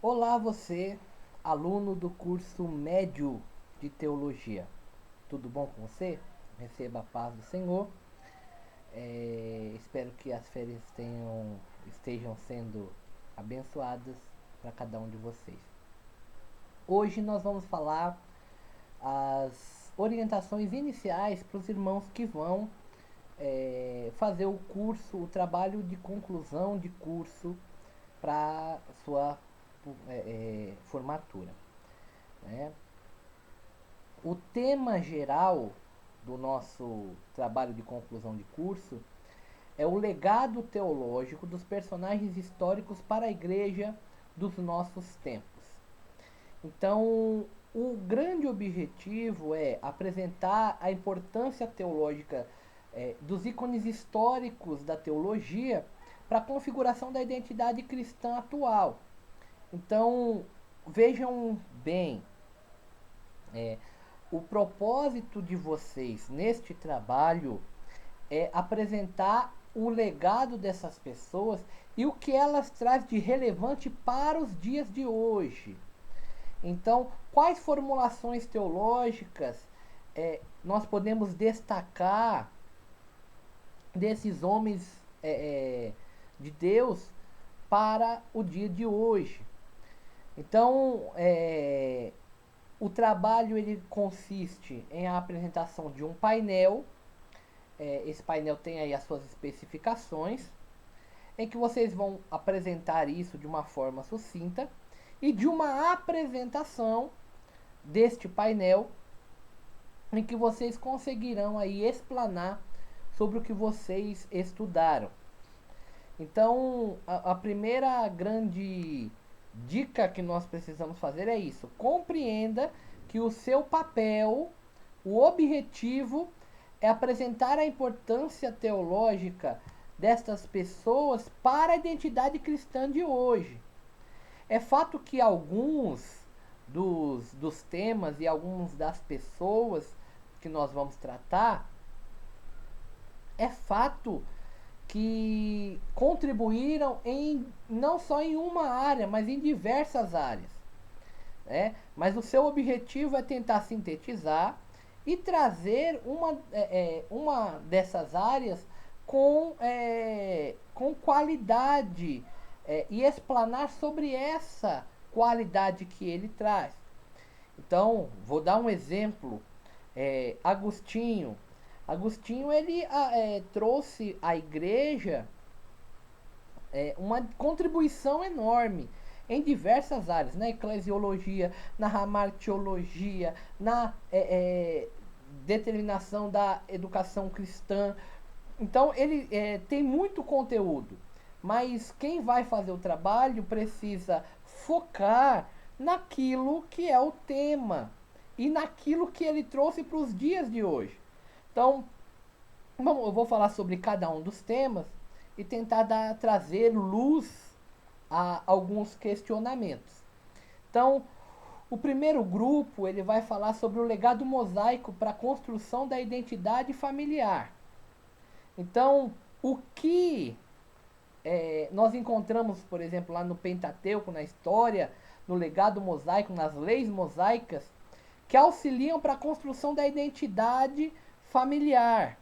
Olá, você, aluno do curso médio de teologia. Tudo bom com você? Receba a paz do Senhor. Espero que as férias estejam sendo abençoadas para cada um de vocês. Hoje nós vamos falar as orientações iniciais para os irmãos que vão fazer o curso, o trabalho de conclusão de curso para sua formatura. Né? O tema geral do nosso trabalho de conclusão de curso é o legado teológico dos personagens históricos para a igreja dos nossos tempos. Então, o grande objetivo é apresentar a importância teológica dos ícones históricos da teologia para a configuração da identidade cristã atual. Então, vejam bem, é, o propósito de vocês neste trabalho é apresentar o legado dessas pessoas e o que elas trazem de relevante para os dias de hoje. Então, quais formulações teológicas nós podemos destacar desses homens de Deus para o dia de hoje? Então, o trabalho ele consiste em a apresentação de um painel. Esse painel tem aí as suas especificações, em que vocês vão apresentar isso de uma forma sucinta e de uma apresentação deste painel em que vocês conseguirão aí explanar sobre o que vocês estudaram. Então, a primeira grande dica que nós precisamos fazer é isso: compreenda que o seu papel, o objetivo é apresentar a importância teológica destas pessoas para a identidade cristã de hoje. É fato que alguns dos temas e alguns das pessoas que nós vamos tratar, é fato que contribuíram não só em uma área, mas em diversas áreas. Né? Mas o seu objetivo é tentar sintetizar e trazer uma dessas áreas com qualidade e explanar sobre essa qualidade que ele traz. Então, vou dar um exemplo. Agostinho. Agostinho ele trouxe à igreja uma contribuição enorme em diversas áreas, na eclesiologia, na ramartiologia, na determinação da educação cristã. Então ele tem muito conteúdo, mas quem vai fazer o trabalho precisa focar naquilo que é o tema e naquilo que ele trouxe para os dias de hoje. Então, eu vou falar sobre cada um dos temas e tentar trazer luz a alguns questionamentos. Então, o primeiro grupo ele vai falar sobre o legado mosaico para a construção da identidade familiar. Então, o que nós encontramos, por exemplo, lá no Pentateuco, na história, no legado mosaico, nas leis mosaicas, que auxiliam para a construção da identidade familiar.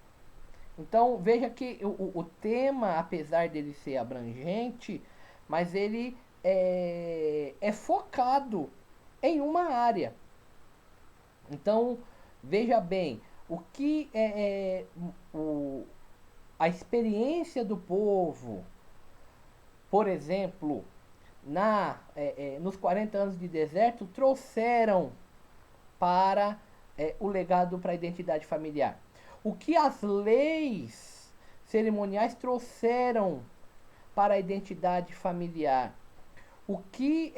Então veja que o tema, apesar dele ser abrangente, mas ele é focado em uma área. Então veja bem, o que a experiência do povo, por exemplo, nos 40 anos de deserto, trouxeram para o legado para a identidade familiar. O que as leis cerimoniais trouxeram para a identidade familiar. O que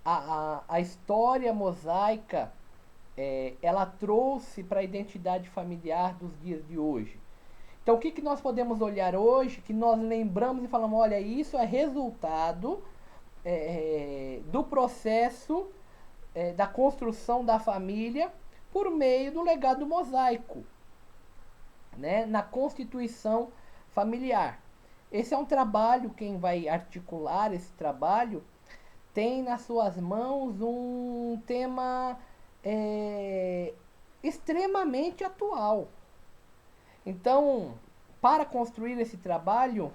a história mosaica ela trouxe para a identidade familiar dos dias de hoje. Então, o que nós podemos olhar hoje, que nós lembramos e falamos, olha, isso é resultado do processo da construção da família por meio do legado mosaico, né, na constituição familiar. Esse é um trabalho, quem vai articular esse trabalho tem nas suas mãos um tema é, extremamente atual. Então, para construir esse trabalho,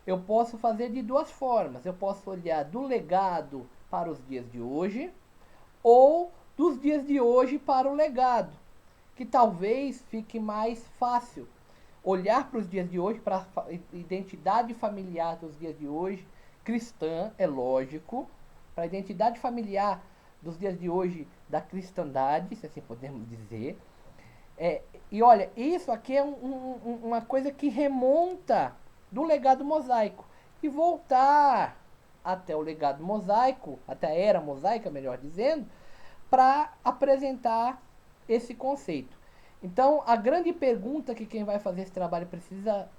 eu posso fazer de duas formas. Eu posso olhar do legado para os dias de hoje ou dos dias de hoje para o legado, que talvez fique mais fácil olhar para os dias de hoje, para a identidade familiar dos dias de hoje, cristã, é lógico, para a identidade familiar dos dias de hoje da cristandade, se assim podemos dizer. E olha, isso aqui é uma coisa que remonta do legado mosaico. E voltar até o legado mosaico, até a era mosaica, melhor dizendo, para apresentar esse conceito. Então, a grande pergunta que quem vai fazer esse trabalho precisa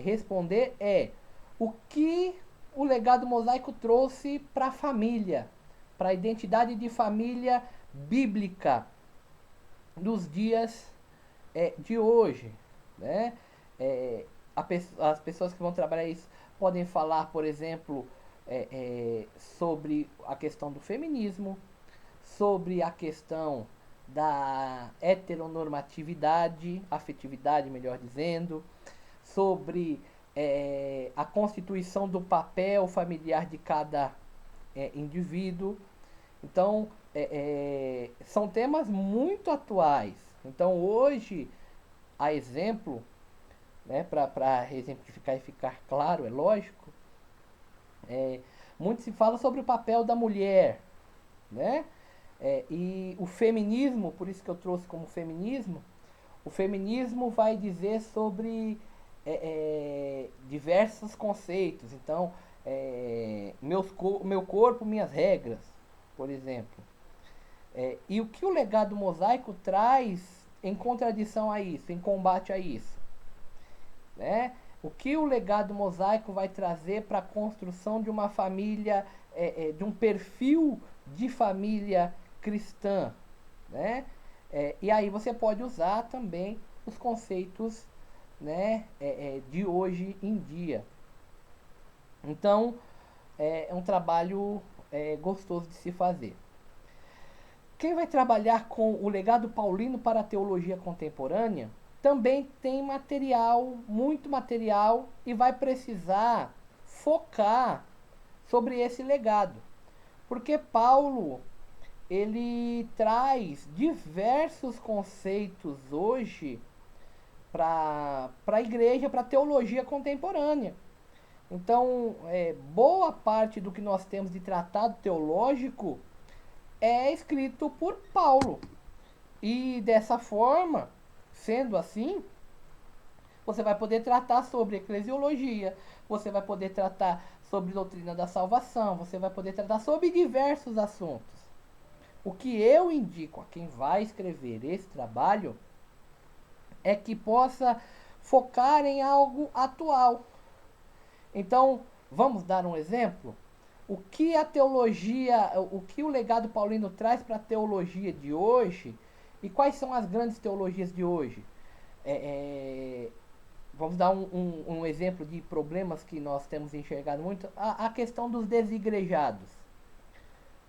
responder é: o que o legado mosaico trouxe para a família, para a identidade de família bíblica dos dias de hoje, né? É, as pessoas que vão trabalhar isso podem falar, por exemplo, sobre a questão do feminismo, sobre a questão da heteronormatividade, afetividade, melhor dizendo, sobre a constituição do papel familiar de cada indivíduo. Então, são temas muito atuais. Então, hoje, a exemplo, né, para exemplificar e ficar claro, é lógico, muito se fala sobre o papel da mulher, né? E o feminismo, por isso que eu trouxe como feminismo, o feminismo vai dizer sobre diversos conceitos. Então, meu corpo, minhas regras, por exemplo. E o que o legado mosaico traz em contradição a isso, em combate a isso? Né? O que o legado mosaico vai trazer para a construção de uma família, de um perfil de família cristã? Né? E aí você pode usar também os conceitos, né, de hoje em dia. Então, é um trabalho gostoso de se fazer. Quem vai trabalhar com o legado paulino para a teologia contemporânea também tem material, muito material, e vai precisar focar sobre esse legado. Porque Paulo, ele traz diversos conceitos hoje para a igreja, para a teologia contemporânea. Então, boa parte do que nós temos de tratado teológico é escrito por Paulo. E dessa forma, sendo assim, você vai poder tratar sobre eclesiologia, você vai poder tratar sobre doutrina da salvação, você vai poder tratar sobre diversos assuntos. O que eu indico a quem vai escrever esse trabalho é que possa focar em algo atual. Então, vamos dar um exemplo? O que a teologia, o que o legado paulino traz para a teologia de hoje e quais são as grandes teologias de hoje? Vamos dar um exemplo de problemas que nós temos enxergado muito, a questão dos desigrejados,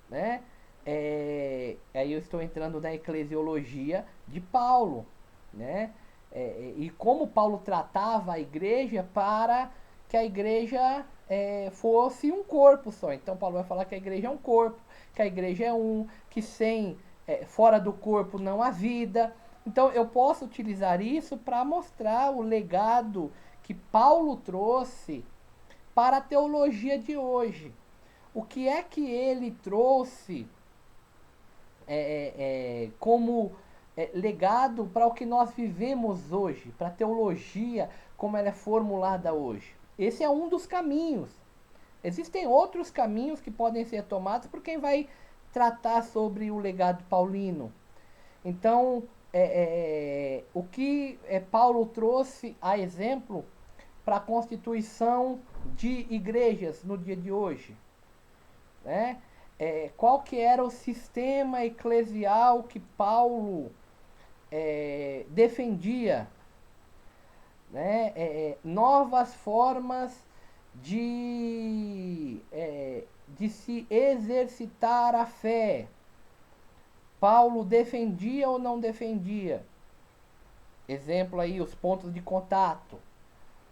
né? Aí eu estou entrando na eclesiologia de Paulo, né? E como Paulo tratava a igreja para que a igreja fosse um corpo só. Então Paulo vai falar que a igreja é um corpo, que a igreja é um, que sem fora do corpo não há vida. Então eu posso utilizar isso para mostrar o legado que Paulo trouxe para a teologia de hoje. O que é que ele trouxe como legado para o que nós vivemos hoje, para a teologia como ela é formulada hoje? Esse é um dos caminhos. Existem outros caminhos que podem ser tomados por quem vai tratar sobre o legado paulino. Então, o que Paulo trouxe a exemplo para a constituição de igrejas no dia de hoje, né? Qual que era o sistema eclesial que Paulo defendia, né? Novas formas de de se exercitar a fé. Paulo defendia ou não defendia? Exemplo aí, os pontos de contato,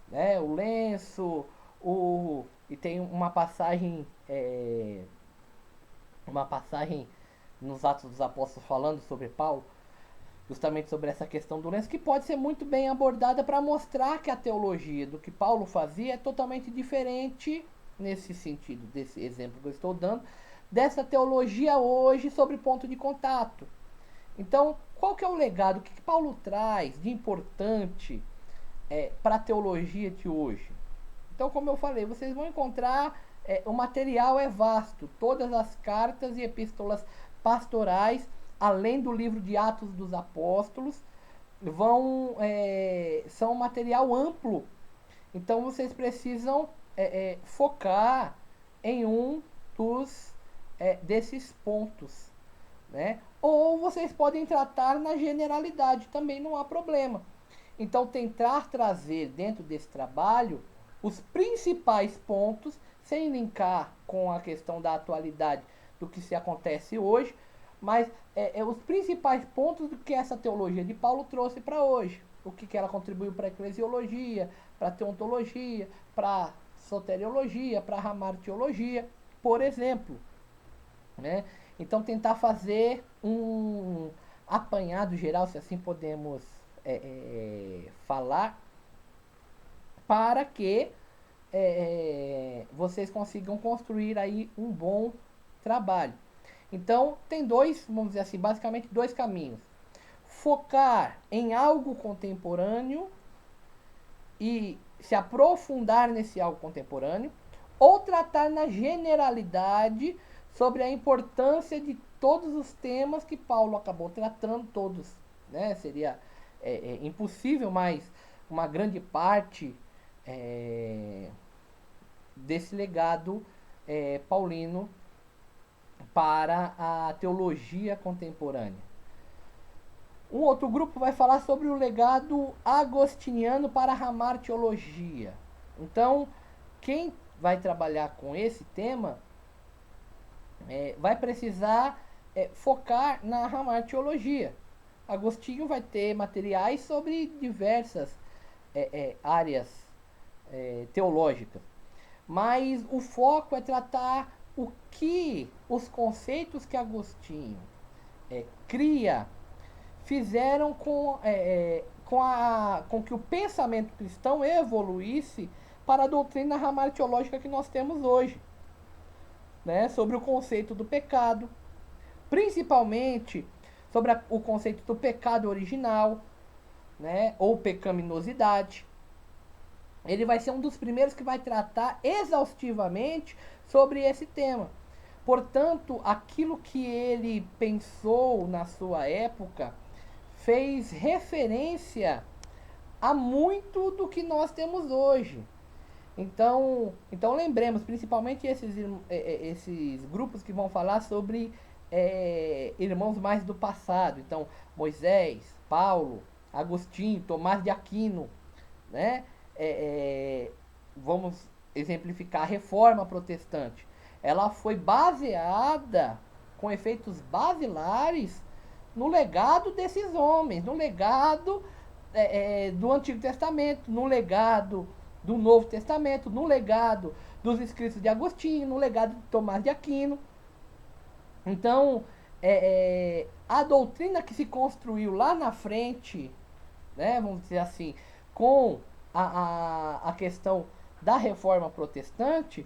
né? O lenço, e tem uma passagem nos Atos dos Apóstolos falando sobre Paulo, justamente sobre essa questão do lenço, que pode ser muito bem abordada para mostrar que a teologia do que Paulo fazia é totalmente diferente nesse sentido, desse exemplo que eu estou dando, dessa teologia hoje sobre ponto de contato. Então, qual que é o legado? O que Paulo traz de importante para a teologia de hoje? Então, como eu falei, vocês vão encontrar, o material é vasto, todas as cartas e epístolas pastorais, além do livro de Atos dos Apóstolos, são um material amplo. Então, vocês precisam focar em um desses pontos, né? Ou vocês podem tratar na generalidade, também não há problema. Então, tentar trazer dentro desse trabalho os principais pontos, sem linkar com a questão da atualidade do que se acontece hoje, mas os principais pontos do que essa teologia de Paulo trouxe para hoje. O que ela contribuiu para a eclesiologia, para a teontologia, para a soteriologia, para a ramartiologia, por exemplo, né? Então, tentar fazer um apanhado geral, se assim podemos falar, para que vocês consigam construir aí um bom trabalho. Então, tem vamos dizer assim, basicamente dois caminhos. Focar em algo contemporâneo e se aprofundar nesse algo contemporâneo, ou tratar na generalidade sobre a importância de todos os temas que Paulo acabou tratando, todos, né? Seria impossível, mas uma grande parte desse legado paulino para a teologia contemporânea. Um outro grupo vai falar sobre o legado agostiniano para a ramartiologia. Então, quem vai trabalhar com esse tema vai precisar focar na ramartiologia. Agostinho vai ter materiais sobre diversas áreas teológicas, mas o foco é tratar os conceitos que Agostinho cria fizeram com que o pensamento cristão evoluísse para a doutrina ramartiológica que nós temos hoje, né? Sobre o conceito do pecado, principalmente sobre o conceito do pecado original, né? Ou pecaminosidade. Ele vai ser um dos primeiros que vai tratar exaustivamente sobre esse tema. Portanto, aquilo que ele pensou na sua época fez referência a muito do que nós temos hoje. Então lembremos, principalmente esses grupos que vão falar sobre irmãos mais do passado. Então, Moisés, Paulo, Agostinho, Tomás de Aquino, né? Vamos exemplificar a Reforma Protestante. Ela foi baseada, com efeitos basilares, no legado desses homens, no legado do Antigo Testamento, no legado do Novo Testamento, no legado dos escritos de Agostinho, no legado de Tomás de Aquino. Então, a doutrina que se construiu lá na frente, né, vamos dizer assim, com a questão da Reforma Protestante,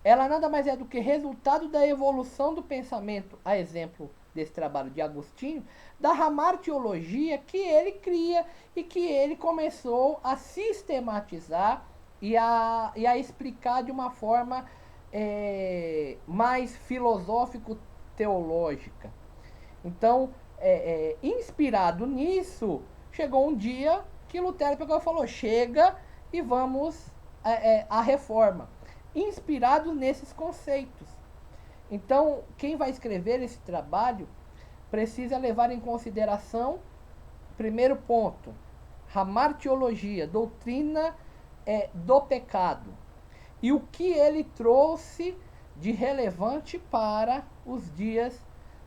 ela nada mais é do que resultado da evolução do pensamento, a exemplo desse trabalho de Agostinho, da ramartiologia que ele cria e que ele começou a sistematizar e a explicar de uma forma mais filosófico-teológica. Então, inspirado nisso, chegou um dia que Lutero pegou e falou: chega e vamos à reforma, inspirados nesses conceitos. Então, quem vai escrever esse trabalho precisa levar em consideração, primeiro ponto, ramartiologia, doutrina do pecado, e o que ele trouxe de relevante para os dias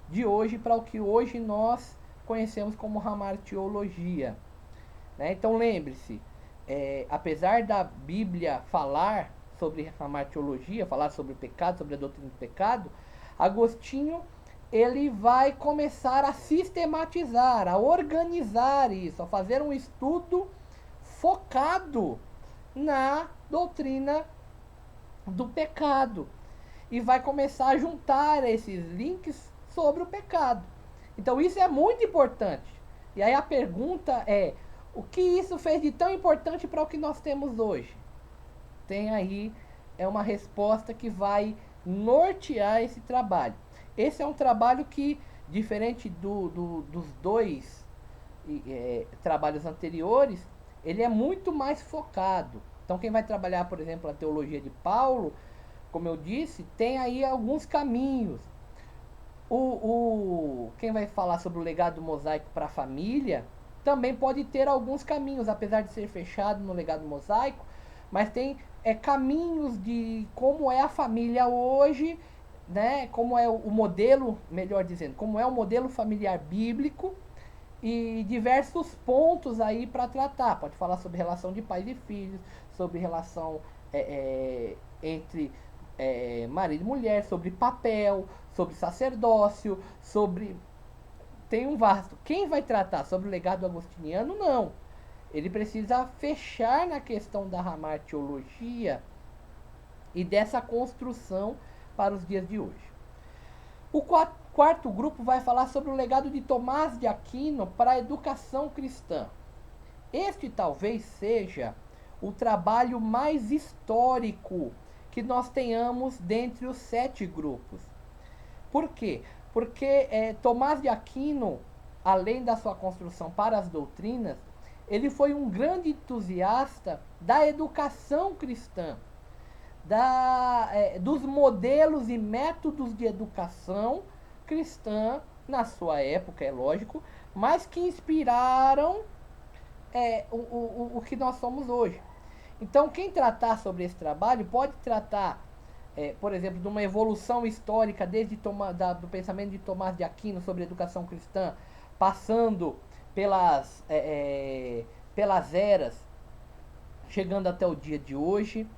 de hoje, para o que hoje nós conhecemos como hamartiologia. Né? Então lembre-se, apesar da Bíblia falar sobre hamartiologia, falar sobre o pecado, sobre a doutrina do pecado, Agostinho ele vai começar a sistematizar, a organizar isso, a fazer um estudo focado na doutrina do pecado e vai começar a juntar esses links sobre o pecado. Então isso é muito importante. E aí a pergunta é: o que isso fez de tão importante para o que nós temos hoje? Tem aí uma resposta que vai nortear esse trabalho. Esse é um trabalho que, diferente dos dois trabalhos anteriores, ele é muito mais focado. Então quem vai trabalhar, por exemplo, a teologia de Paulo, como eu disse, tem aí alguns caminhos. Quem vai falar sobre o legado mosaico para a família também pode ter alguns caminhos, apesar de ser fechado no legado mosaico, mas tem caminhos de como é a família hoje, né? Como é o modelo, melhor dizendo, como é o modelo familiar bíblico e diversos pontos aí para tratar. Pode falar sobre relação de pais e filhos, sobre relação entre marido e mulher, sobre papel, sobre sacerdócio, sobre... Tem um vasto. Quem vai tratar sobre o legado agostiniano? Não. Ele precisa fechar na questão da hamartiologia e dessa construção para os dias de hoje. O quarto grupo vai falar sobre o legado de Tomás de Aquino para a educação cristã. Este talvez seja o trabalho mais histórico que nós tenhamos dentre os 7 grupos. Por quê? Porque Tomás de Aquino, além da sua construção para as doutrinas, ele foi um grande entusiasta da educação cristã, dos modelos e métodos de educação cristã na sua época, é lógico, mas que inspiraram o que nós somos hoje. Então, quem tratar sobre esse trabalho pode tratar, por exemplo, de uma evolução histórica desde do pensamento de Tomás de Aquino sobre a educação cristã, passando pelas eras, chegando até o dia de hoje.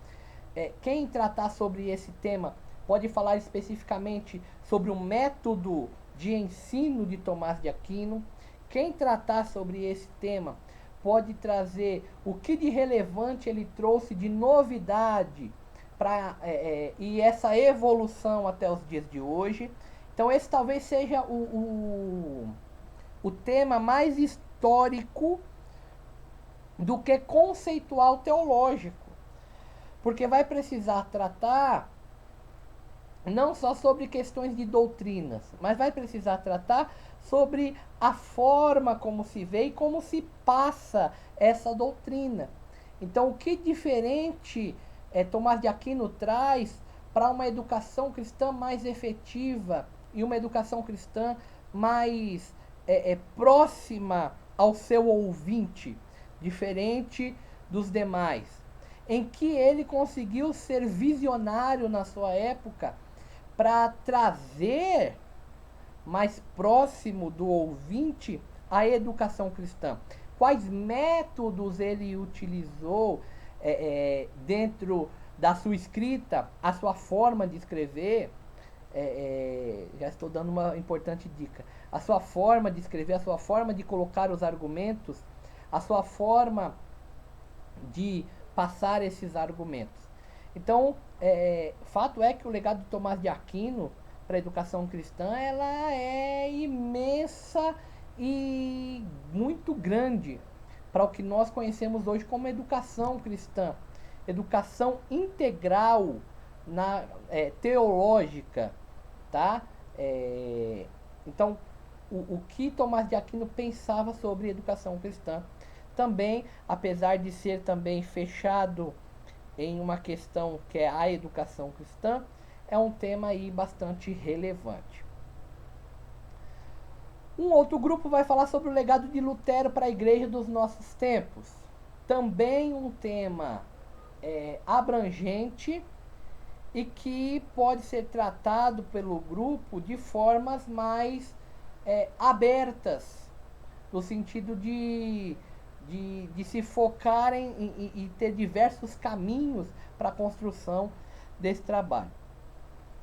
Quem tratar sobre esse tema pode falar especificamente sobre o método de ensino de Tomás de Aquino. Quem tratar sobre esse tema pode trazer o que de relevante ele trouxe de novidade e essa evolução até os dias de hoje. Então esse talvez seja o tema mais histórico do que conceitual teológico. Porque vai precisar tratar não só sobre questões de doutrinas, mas vai precisar tratar sobre a forma como se vê e como se passa essa doutrina. Então, o que diferente Tomás de Aquino traz para uma educação cristã mais efetiva e uma educação cristã mais próxima ao seu ouvinte, diferente dos demais, em que ele conseguiu ser visionário na sua época para trazer mais próximo do ouvinte a educação cristã. Quais métodos ele utilizou dentro da sua escrita, a sua forma de escrever. Já estou dando uma importante dica. A sua forma de escrever, a sua forma de colocar os argumentos, a sua forma de passar esses argumentos. Então, fato é que o legado de Tomás de Aquino para a educação cristã, ela é imensa e muito grande para o que nós conhecemos hoje como educação cristã, educação integral teológica, tá? Então, o que Tomás de Aquino pensava sobre educação cristã também, apesar de ser também fechado em uma questão que é a educação cristã, é um tema aí bastante relevante. Um outro grupo vai falar sobre o legado de Lutero para a igreja dos nossos tempos. Também um tema abrangente e que pode ser tratado pelo grupo de formas mais abertas, no sentido de se focarem e ter diversos caminhos para a construção desse trabalho.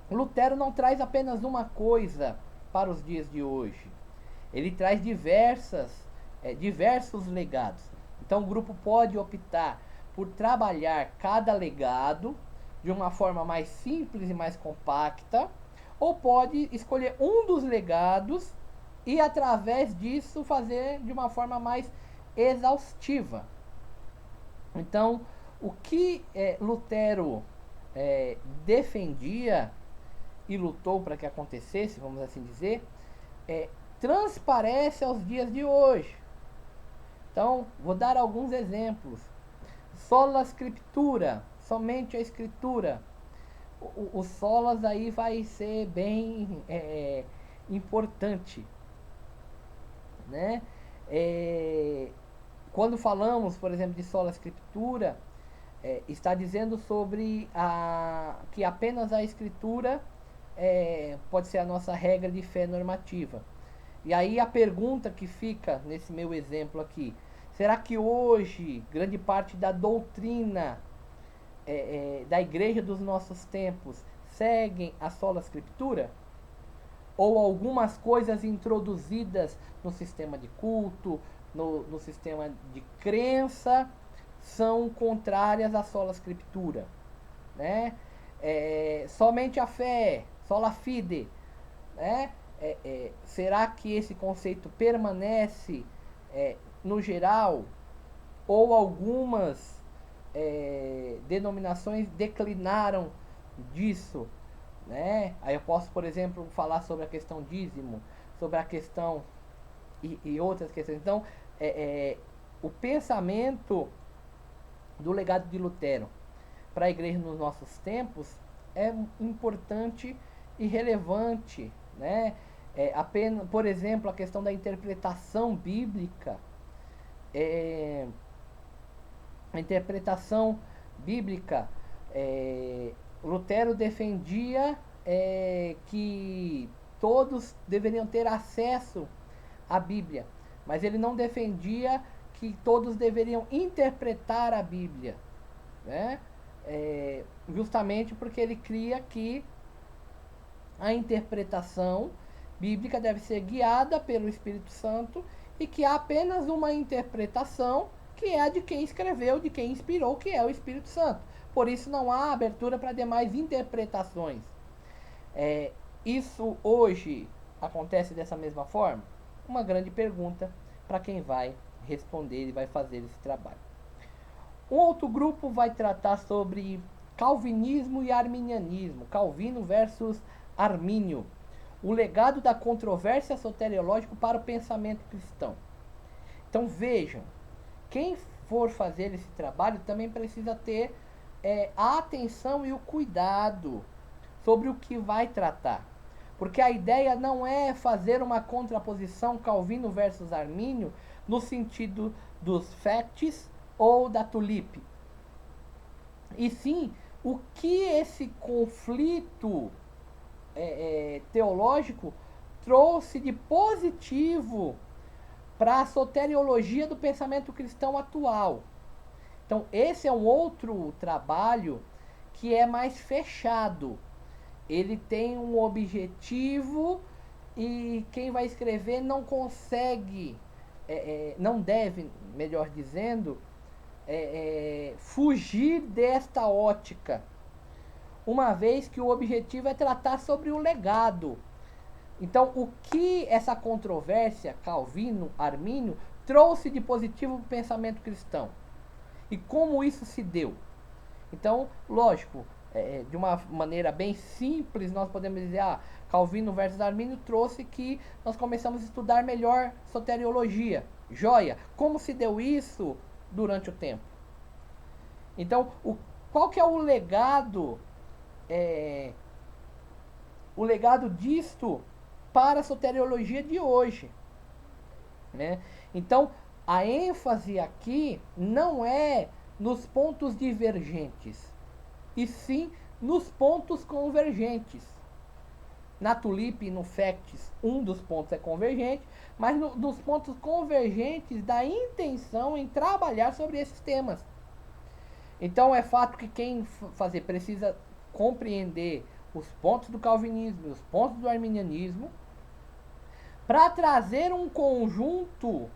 Lutero não traz apenas uma coisa para os dias de hoje. Ele traz diversos legados. Então o grupo pode optar por trabalhar cada legado de uma forma mais simples e mais compacta, ou pode escolher um dos legados e através disso fazer de uma forma mais exaustiva. Então, o que Lutero defendia e lutou para que acontecesse, vamos assim dizer, transparece aos dias de hoje. Então, vou dar alguns exemplos. Sola Scriptura, somente a escritura. O solas aí vai ser bem importante, né? Quando falamos, por exemplo, de sola Scriptura, está dizendo sobre que apenas a escritura pode ser a nossa regra de fé normativa. E aí a pergunta que fica nesse meu exemplo aqui: será que hoje grande parte da doutrina da igreja dos nossos tempos seguem a sola Scriptura? Ou algumas coisas introduzidas no sistema de culto, no sistema de crença, são contrárias à sola Scriptura, né? Somente a fé, sola fide, né? Será que esse conceito permanece no geral, ou algumas denominações declinaram disso, né? Aí eu posso, por exemplo, falar sobre a questão dízimo, sobre a questão e outras questões. Então, o pensamento do legado de Lutero para a igreja nos nossos tempos é importante e relevante, né? Apenas, por exemplo, a questão da interpretação bíblica. A interpretação bíblica, Lutero defendia que todos deveriam ter acesso à Bíblia, mas ele não defendia que todos deveriam interpretar a Bíblia, né? Justamente porque ele cria que a interpretação bíblica deve ser guiada pelo Espírito Santo e que há apenas uma interpretação, que é a de quem escreveu, de quem inspirou, que é o Espírito Santo. Por isso não há abertura para demais interpretações. Isso hoje acontece dessa mesma forma? Uma grande pergunta para quem vai responder e vai fazer esse trabalho. Um outro grupo vai tratar sobre calvinismo e arminianismo, Calvino versus Armínio, o legado da controvérsia soteriológica para o pensamento cristão. Então vejam, quem for fazer esse trabalho também precisa ter a atenção e o cuidado sobre o que vai tratar. Porque a ideia não é fazer uma contraposição Calvino versus Armínio no sentido dos facts ou da tulipe. E sim, o que esse conflito teológico trouxe de positivo para a soteriologia do pensamento cristão atual. Então, esse é um outro trabalho que é mais fechado. Ele tem um objetivo e quem vai escrever não consegue, não deve, melhor dizendo, fugir desta ótica, uma vez que o objetivo é tratar sobre o legado. Então, o que essa controvérsia Calvino-Armínio trouxe de positivo para o pensamento cristão? E como isso se deu? Então, lógico, de uma maneira bem simples, nós podemos dizer, Calvino versus Armínio trouxe que nós começamos a estudar melhor soteriologia. Joia! Como se deu isso durante o tempo? Então, qual que é o legado disto para a soteriologia de hoje, né? Então, a ênfase aqui não é nos pontos divergentes, e sim nos pontos convergentes. Na Tulip e no Facts, um dos pontos é convergente, mas nos pontos convergentes da intenção em trabalhar sobre esses temas. Então é fato que quem fazer precisa compreender os pontos do calvinismo e os pontos do arminianismo para trazer um conjunto,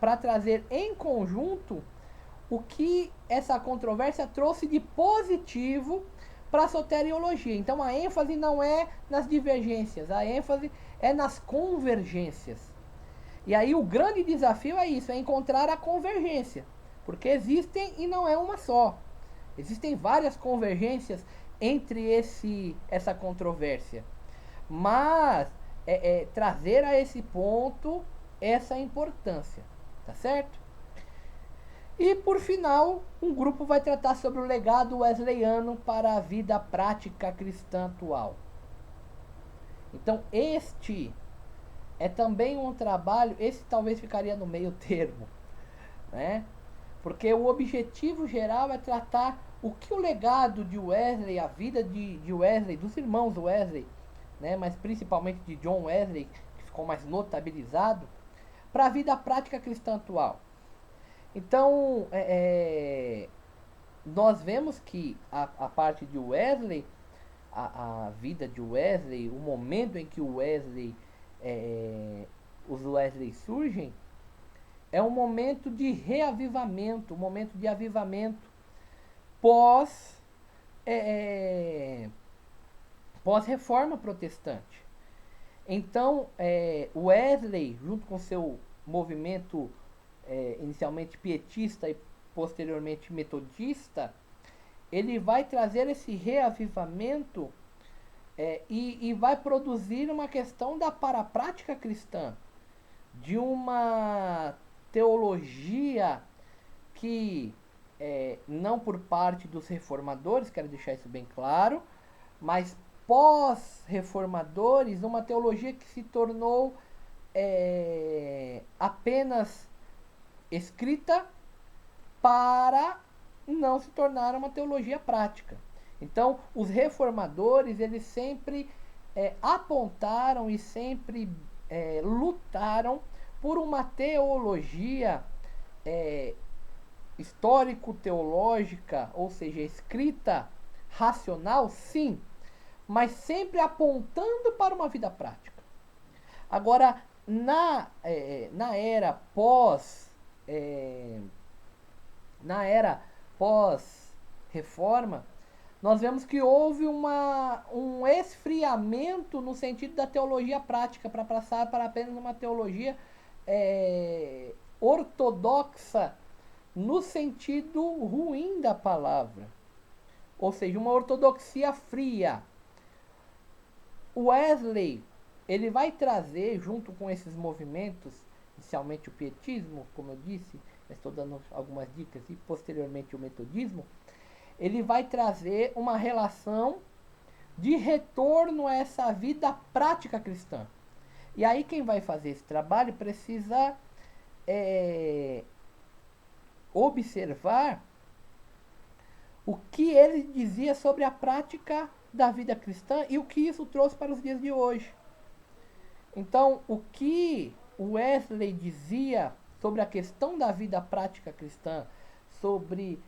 para trazer em conjunto o que essa controvérsia trouxe de positivo para a soteriologia. Então a ênfase não é nas divergências, a ênfase é nas convergências. E aí o grande desafio é isso, é encontrar a convergência. Porque existem e não é uma só. Existem várias convergências entre essa controvérsia. Mas trazer a esse ponto essa importância, tá certo? E por final, um grupo vai tratar sobre o legado wesleyano para a vida prática cristã atual. Então este é também um trabalho, esse talvez ficaria no meio termo, né? Porque o objetivo geral é tratar o que o legado de Wesley, a vida de Wesley, dos irmãos Wesley, né, mas principalmente de John Wesley, que ficou mais notabilizado, para a vida prática cristã atual. Então, nós vemos que a parte de Wesley, a vida de Wesley, o momento em que o Wesley, os Wesley surgem, é um momento de reavivamento, um momento de avivamento pós reforma protestante. Então, Wesley, junto com seu movimento inicialmente pietista e posteriormente metodista, ele vai trazer esse reavivamento e vai produzir uma questão da paraprática cristã, de uma teologia que, não por parte dos reformadores, quero deixar isso bem claro, mas pós-reformadores, uma teologia que se tornou apenas escrita para não se tornar uma teologia prática. Então, os reformadores, eles sempre apontaram e sempre lutaram por uma teologia histórico-teológica, ou seja, escrita racional, sim, mas sempre apontando para uma vida prática. Agora, na era pós-reforma, nós vemos que houve um esfriamento no sentido da teologia prática, para passar para apenas uma teologia ortodoxa, no sentido ruim da palavra. Ou seja, uma ortodoxia fria. Wesley, ele vai trazer, junto com esses movimentos, inicialmente o pietismo, como eu disse, estou dando algumas dicas, e posteriormente o metodismo, ele vai trazer uma relação de retorno a essa vida prática cristã. E aí quem vai fazer esse trabalho precisa observar o que ele dizia sobre a prática da vida cristã e o que isso trouxe para os dias de hoje. Então, o que Wesley dizia sobre a questão da vida prática cristã, sobre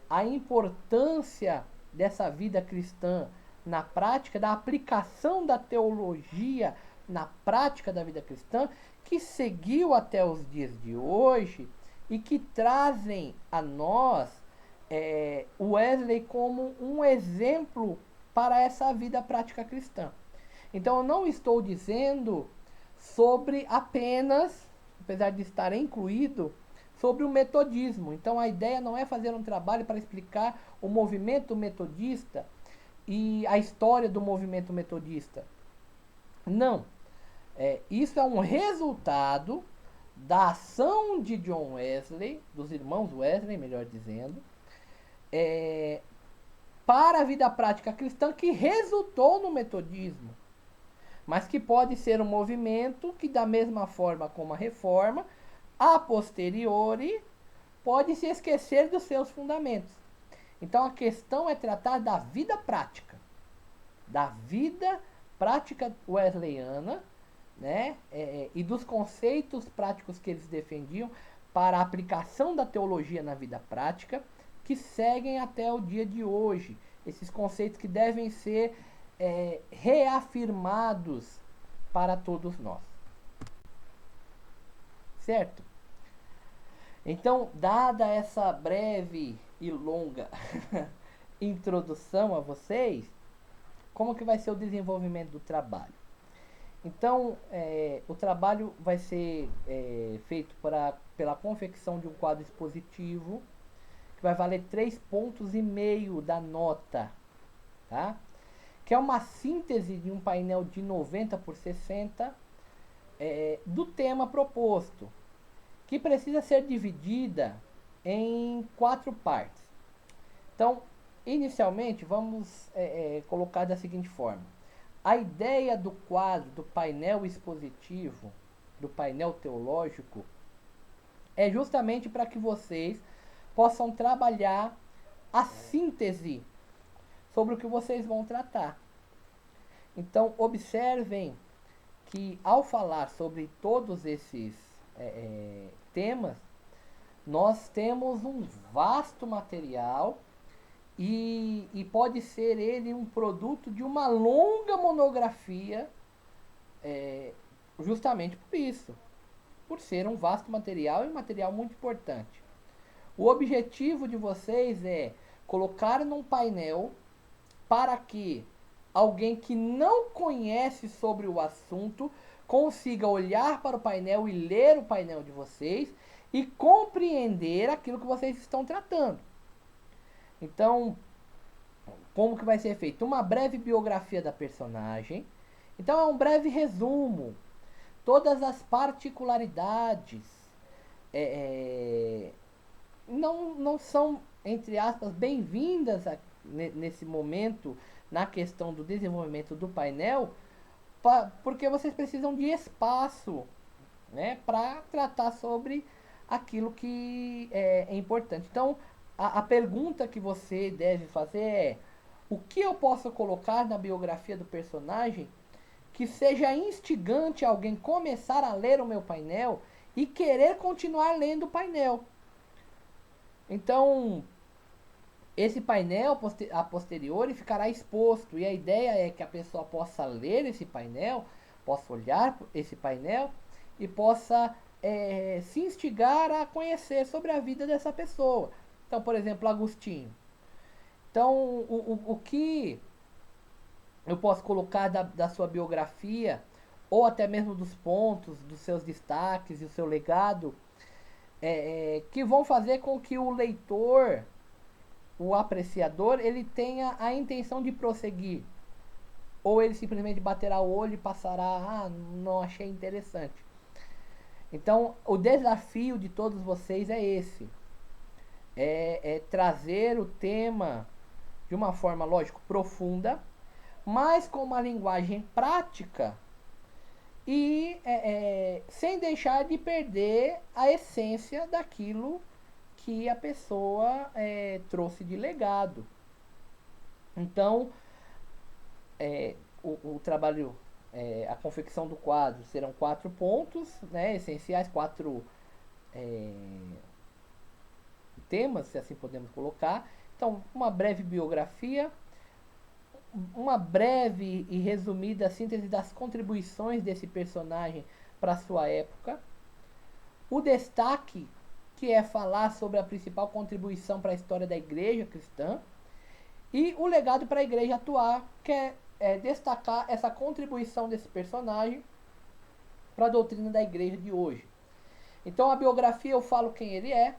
a importância dessa vida cristã na prática, da aplicação da teologia na prática da vida cristã, que seguiu até os dias de hoje e que trazem a nós Wesley como um exemplo para essa vida prática cristã. Então eu não estou dizendo sobre apenas, apesar de estar incluído, sobre o metodismo. Então a ideia não é fazer um trabalho para explicar o movimento metodista e a história do movimento metodista. Não. Isso é um resultado da ação de John Wesley, dos irmãos Wesley, melhor dizendo, para a vida prática cristã, que resultou no metodismo, mas que pode ser um movimento que, da mesma forma como a reforma, a posteriori pode se esquecer dos seus fundamentos. Então a questão é tratar da vida prática wesleyana, né? E dos conceitos práticos que eles defendiam para a aplicação da teologia na vida prática, que seguem até o dia de hoje. Esses conceitos que devem ser reafirmados para todos nós. Certo? Então, dada essa breve e longa introdução a vocês, como que vai ser o desenvolvimento do trabalho? Então, o trabalho vai ser feito pela confecção de um quadro expositivo, que vai valer 3,5 pontos da nota, tá? Que é uma síntese de um painel de 90 por 60 do tema proposto, que precisa ser dividida em 4 partes. Então, inicialmente, vamos colocar da seguinte forma. A ideia do quadro, do painel expositivo, do painel teológico, é justamente para que vocês possam trabalhar a síntese sobre o que vocês vão tratar. Então, observem que ao falar sobre todos esses temas, nós temos um vasto material e pode ser ele um produto de uma longa monografia, justamente por isso, por ser um vasto material e um material muito importante. O objetivo de vocês é colocar num painel para que alguém que não conhece sobre o assunto consiga olhar para o painel e ler o painel de vocês e compreender aquilo que vocês estão tratando. Então, como que vai ser feito? Uma breve biografia da personagem. Então, é um breve resumo. Todas as particularidades não são, entre aspas, bem-vindas nesse momento na questão do desenvolvimento do painel, porque vocês precisam de espaço, né, para tratar sobre aquilo que é importante. Então, a pergunta que você deve fazer é: o que eu posso colocar na biografia do personagem que seja instigante alguém começar a ler o meu painel e querer continuar lendo o painel? Então, esse painel a posteriori ficará exposto, e a ideia é que a pessoa possa ler esse painel, possa olhar esse painel e possa se instigar a conhecer sobre a vida dessa pessoa. Então, por exemplo, Agostinho. Então, o que eu posso colocar da sua biografia, ou até mesmo dos pontos, dos seus destaques e o seu legado, que vão fazer com que o leitor, o apreciador, ele tenha a intenção de prosseguir. Ou ele simplesmente baterá o olho e passará, não achei interessante. Então, o desafio de todos vocês é esse. É trazer o tema de uma forma, lógico, profunda, mas com uma linguagem prática e sem deixar de perder a essência daquilo que a pessoa trouxe de legado. Então, o trabalho, a confecção do quadro serão 4 pontos, né, essenciais, 4 temas, se assim podemos colocar. Então, uma breve biografia, uma breve e resumida síntese das contribuições desse personagem para sua época, o destaque, que é falar sobre a principal contribuição para a história da igreja cristã, e o legado para a igreja atuar, que é destacar essa contribuição desse personagem para a doutrina da igreja de hoje. Então, a biografia eu falo quem ele é,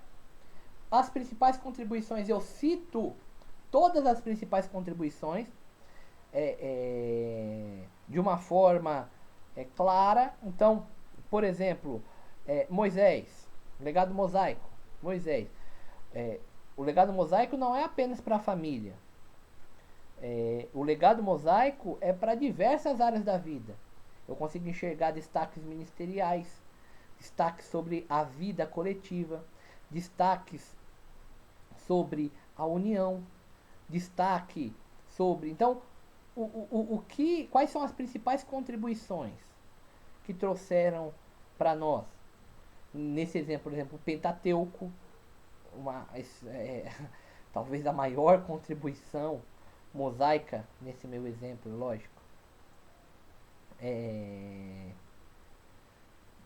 as principais contribuições eu cito todas as principais contribuições de uma forma clara. Então, por exemplo, Moisés, legado mosaico, Moisés. O legado mosaico não é apenas para a família. O legado mosaico é para diversas áreas da vida. Eu consigo enxergar destaques ministeriais, destaques sobre a vida coletiva, destaques sobre a união, destaque sobre. Então, quais são as principais contribuições que trouxeram para nós? Nesse exemplo, por exemplo, o Pentateuco, uma, talvez a maior contribuição mosaica nesse meu exemplo, lógico, é,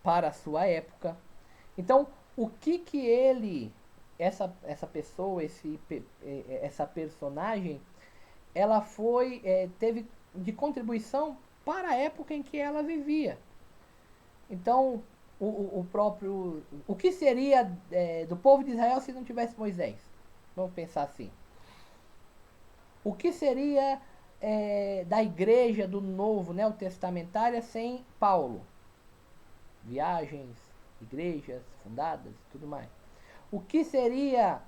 para a sua época. Então, o que que ele, essa pessoa, essa personagem, ela teve de contribuição para a época em que ela vivia. Então, o que seria do povo de Israel se não tivesse Moisés? Vamos pensar assim. O que seria da igreja do novo, neotestamentária, sem Paulo? Viagens, igrejas fundadas e tudo mais. O que seria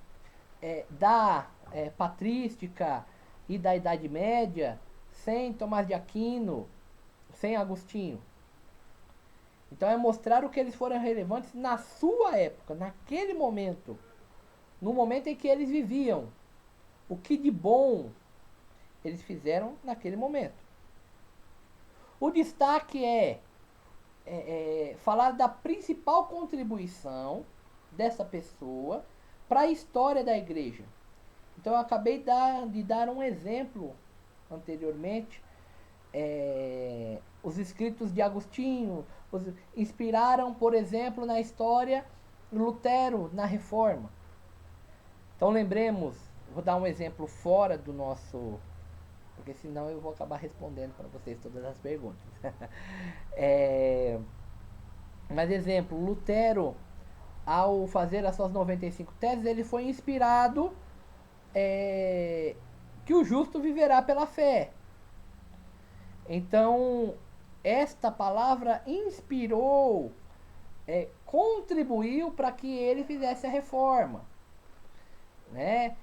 da patrística e da Idade Média sem Tomás de Aquino, sem Agostinho? Então é mostrar o que eles foram relevantes na sua época, naquele momento, no momento em que eles viviam. O que de bom eles fizeram naquele momento. O destaque falar da principal contribuição dessa pessoa para a história da igreja. Então eu acabei de dar um exemplo anteriormente. Os escritos de Agostinho inspiraram, por exemplo, na história Lutero na Reforma. Então lembremos, vou dar um exemplo fora do nosso, porque senão eu vou acabar respondendo para vocês todas as perguntas. Mas exemplo, Lutero, ao fazer as suas 95 teses, ele foi inspirado que o justo viverá pela fé. Então, esta palavra inspirou, contribuiu para que ele fizesse a reforma. Né?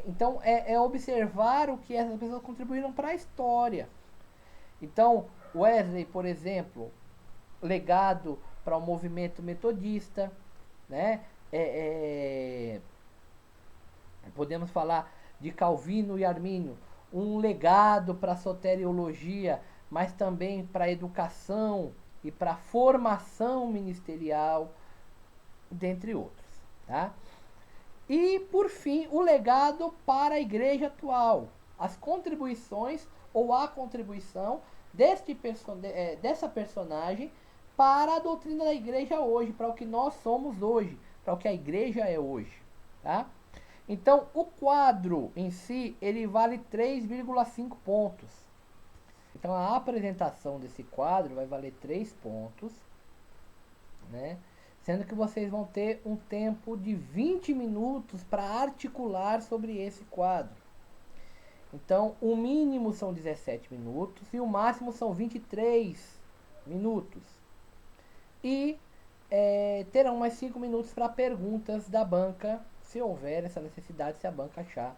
Então, observar o que essas pessoas contribuíram para a história. Então, Wesley, por exemplo, legado para o movimento metodista, né? Podemos falar de Calvino e Armínio, um legado para a soteriologia, mas também para a educação e para a formação ministerial, dentre outros. Tá? E, por fim, o legado para a igreja atual, as contribuições ou a contribuição dessa personagem para a doutrina da igreja hoje, para o que nós somos hoje, para o que a igreja é hoje. Tá? Então, o quadro em si, ele vale 3,5 pontos. Então, a apresentação desse quadro vai valer 3 pontos, né? Sendo que vocês vão ter um tempo de 20 minutos para articular sobre esse quadro. Então, o mínimo são 17 minutos e o máximo são 23 minutos. E terão mais 5 minutos para perguntas da banca, se houver essa necessidade, se a banca achar,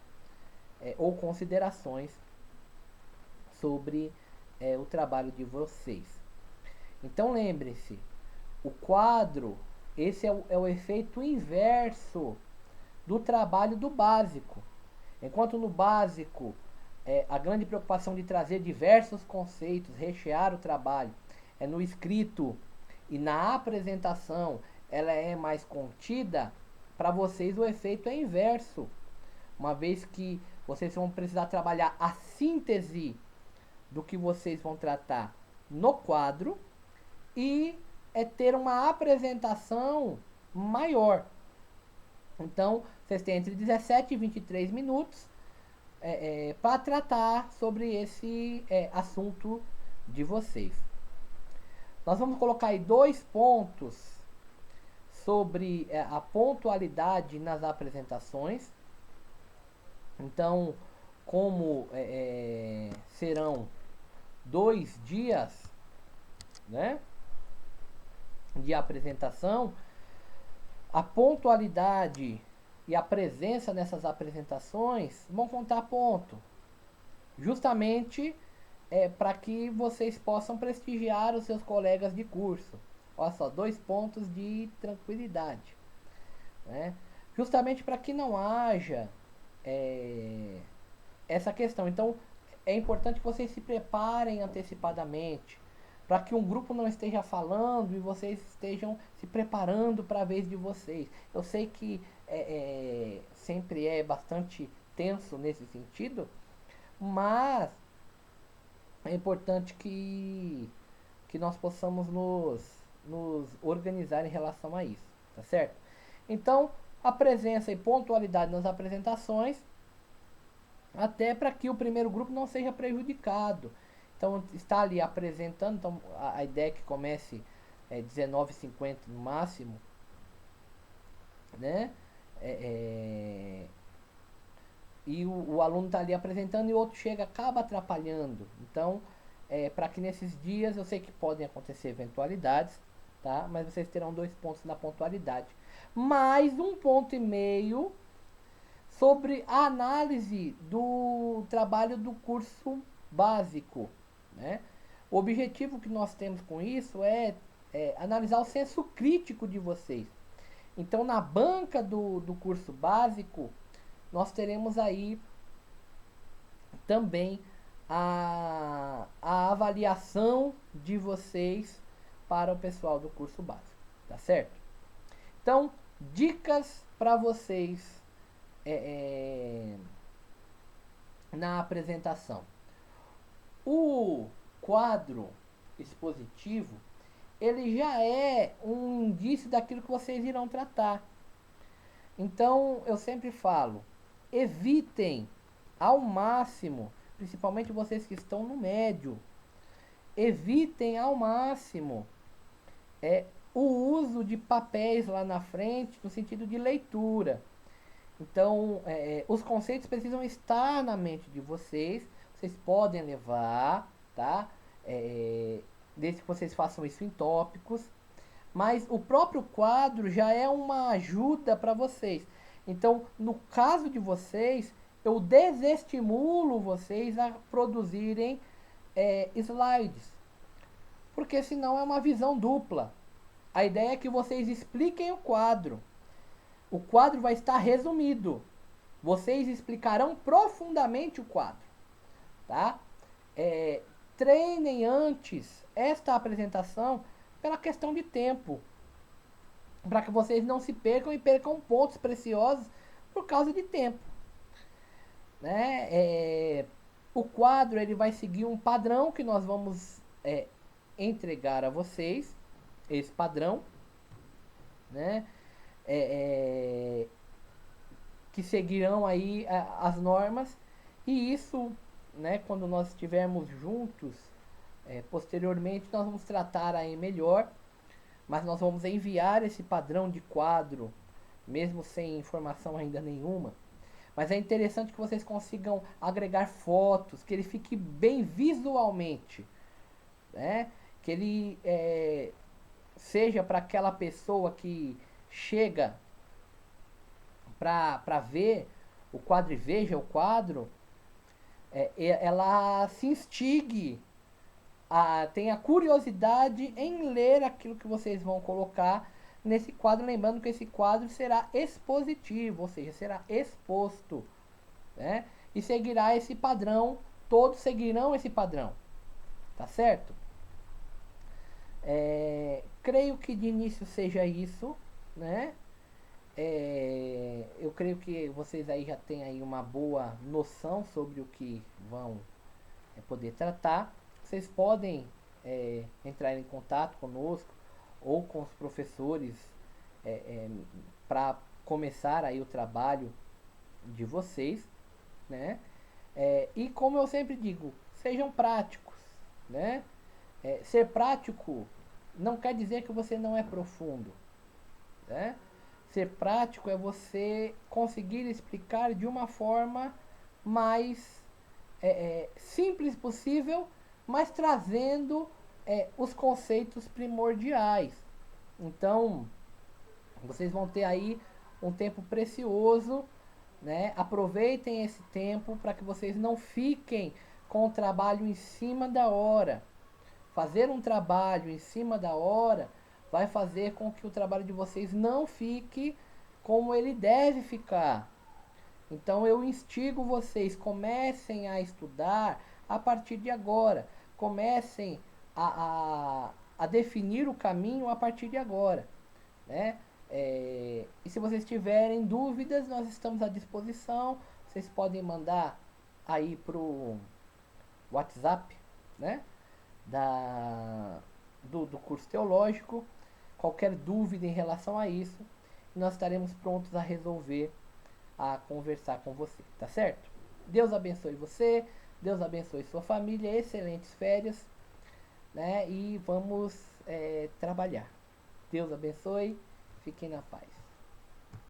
ou considerações sobre o trabalho de vocês. Então lembre-se, o quadro, esse é o efeito inverso do trabalho do básico. Enquanto no básico, a grande preocupação de trazer diversos conceitos, rechear o trabalho, no escrito e na apresentação, ela é mais contida. Para vocês o efeito é inverso, uma vez que vocês vão precisar trabalhar a síntese do que vocês vão tratar no quadro e ter uma apresentação maior. Então, vocês têm entre 17 e 23 minutos para tratar sobre esse assunto de vocês. Nós vamos colocar aí 2 pontos sobre a pontualidade nas apresentações. Então, como serão 2 dias, né, de apresentação, a pontualidade e a presença nessas apresentações vão contar ponto, justamente para que vocês possam prestigiar os seus colegas de curso. Olha só, 2 pontos de tranquilidade, né? Justamente para que não haja essa questão. Então, é importante que vocês se preparem antecipadamente, para que um grupo não esteja falando e vocês estejam se preparando para a vez de vocês. Eu sei que sempre é bastante tenso nesse sentido, mas é importante que nós possamos nos organizar em relação a isso, tá certo? Então, a presença e pontualidade nas apresentações, até para que o primeiro grupo não seja prejudicado. Então, está ali apresentando, então a ideia é que comece 19h50 no máximo, né? É, é, e o aluno está ali apresentando e o outro chega, acaba atrapalhando. Então, para que nesses dias, eu sei que podem acontecer eventualidades, tá? Mas vocês terão 2 pontos na pontualidade. Mais 1,5 ponto sobre a análise do trabalho do curso básico, né? O objetivo que nós temos com isso é analisar o senso crítico de vocês. Então, na banca do curso básico, nós teremos aí também a avaliação de vocês para o pessoal do curso básico, tá certo? Então, dicas para vocês na apresentação. O quadro expositivo, ele já é um indício daquilo que vocês irão tratar. Então, eu sempre falo, evitem ao máximo, principalmente vocês que estão no médio, evitem ao máximo o uso de papéis lá na frente no sentido de leitura. Então, os conceitos precisam estar na mente de vocês. Vocês podem levar, tá? Desde que vocês façam isso em tópicos. Mas o próprio quadro já é uma ajuda para vocês. Então, no caso de vocês, eu desestimulo vocês a produzirem slides. Porque senão é uma visão dupla. A ideia é que vocês expliquem o quadro. O quadro vai estar resumido. Vocês explicarão profundamente o quadro, tá? Treinem antes esta apresentação pela questão de tempo, para que vocês não se percam e percam pontos preciosos por causa de tempo, né? O quadro ele vai seguir um padrão que nós vamos entregar a vocês, esse padrão, né? Que seguirão aí as normas, e isso, né, quando nós estivermos juntos, posteriormente nós vamos tratar aí melhor, mas nós vamos enviar esse padrão de quadro, mesmo sem informação ainda nenhuma. Mas é interessante que vocês consigam agregar fotos, que ele fique bem visualmente, né? Que ele seja para aquela pessoa que chega para ver o quadro e veja o quadro, ela se instigue, tenha curiosidade em ler aquilo que vocês vão colocar nesse quadro, lembrando que esse quadro será expositivo, ou seja, será exposto, né? E seguirá esse padrão, todos seguirão esse padrão, tá certo? Creio que de início seja isso, né? Eu creio que vocês aí já têm aí uma boa noção sobre o que vão poder tratar. Vocês podem entrar em contato conosco ou com os professores para começar aí o trabalho de vocês, né? E como eu sempre digo, sejam práticos, né? Ser prático não quer dizer que você não é profundo, né? Ser prático é você conseguir explicar de uma forma mais simples possível, mas trazendo os conceitos primordiais. Então, vocês vão ter aí um tempo precioso, né? Aproveitem esse tempo para que vocês não fiquem com o trabalho em cima da hora. Fazer um trabalho em cima da hora vai fazer com que o trabalho de vocês não fique como ele deve ficar. Então eu instigo vocês, comecem a estudar a partir de agora. Comecem a definir o caminho a partir de agora, né? E se vocês tiverem dúvidas, nós estamos à disposição. Vocês podem mandar aí pro WhatsApp, né? Do curso teológico. Qualquer dúvida em relação a isso, nós estaremos prontos a resolver, a conversar com você, tá certo? Deus abençoe você, Deus abençoe sua família, excelentes férias, né? E vamos trabalhar. Deus abençoe, fiquem na paz.